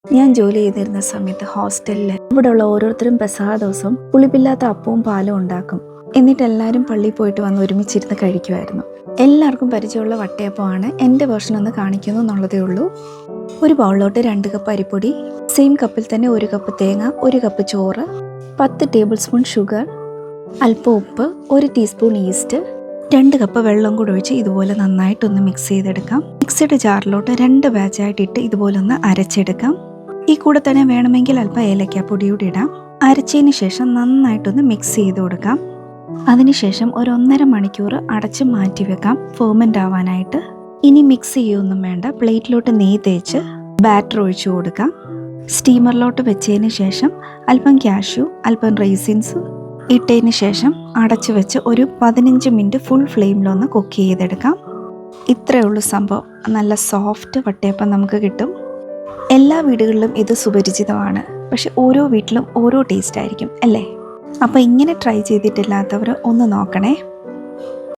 ഞാൻ ജോലി ചെയ്തിരുന്ന സമയത്ത് ഹോസ്റ്റലിൽ ഇവിടെയുള്ള ഓരോരുത്തരും പെസഹ ദിവസം പുളിപ്പില്ലാത്ത അപ്പവും പാലും ഉണ്ടാക്കും. എന്നിട്ട് എല്ലാവരും പള്ളിയിൽ പോയിട്ട് വന്ന് ഒരുമിച്ചിരുന്ന് കഴിക്കുമായിരുന്നു. എല്ലാവർക്കും പരിചയമുള്ള വട്ടയപ്പമാണ് എൻ്റെ വേർഷൻ ഒന്ന് കാണിക്കുന്നു എന്നുള്ളതേ ഉള്ളൂ. ഒരു ബൗളിലോട്ട് 2 കപ്പ് അരിപ്പൊടി, സെയിം കപ്പിൽ തന്നെ 1 കപ്പ് തേങ്ങ, 1 കപ്പ് ചോറ്, 10 ടേബിൾ സ്പൂൺ ഷുഗർ, അല്പം ഉപ്പ്, 1 ടീസ്പൂൺ ഈസ്റ്റ്, 2 കപ്പ് വെള്ളം കൂടെ ഒഴിച്ച് ഇതുപോലെ നന്നായിട്ടൊന്ന് മിക്സ് ചെയ്തെടുക്കാം. മിക്സിയുടെ ജാറിലോട്ട് 2 ബാച്ചായിട്ടിട്ട് ഇതുപോലെ ഒന്ന് അരച്ചെടുക്കാം. ഈ കൂടെ തന്നെ വേണമെങ്കിൽ അല്പം ഏലക്കാപ്പൊടി കൂടി ഇടാം. അരച്ചതിന് ശേഷം നന്നായിട്ടൊന്ന് മിക്സ് ചെയ്ത് കൊടുക്കാം. അതിനുശേഷം ഒരു 1.5 മണിക്കൂർ അടച്ച് മാറ്റി വെക്കാം ഫെർമെൻ്റ് ആവാനായിട്ട്. ഇനി മിക്സ് ചെയ്യൊന്നും വേണ്ട, പ്ലേറ്റിലോട്ട് നെയ്യ് തേച്ച് ബാറ്റർ ഒഴിച്ചു കൊടുക്കാം. സ്റ്റീമറിലോട്ട് വെച്ചതിന് ശേഷം അല്പം കാഷ്യൂ, അല്പം റൈസിൻസ് ഇട്ടതിന് ശേഷം അടച്ചു വെച്ച് ഒരു 15 മിനിറ്റ് ഫുൾ ഫ്ലെയിമിലൊന്ന് കുക്ക് ചെയ്തെടുക്കാം. ഇത്രയേ ഉള്ളൂ സംഭവം. നല്ല സോഫ്റ്റ് വട്ടയപ്പം നമുക്ക് കിട്ടും. എല്ലാ വീടുകളിലും ഇത് സുപരിചിതമാണ്, പക്ഷെ ഓരോ വീട്ടിലും ഓരോ ടേസ്റ്റ് ആയിരിക്കും അല്ലേ? അപ്പോൾ ഇങ്ങനെ ട്രൈ ചെയ്തിട്ടില്ലാത്തവർ ഒന്ന് നോക്കണേ.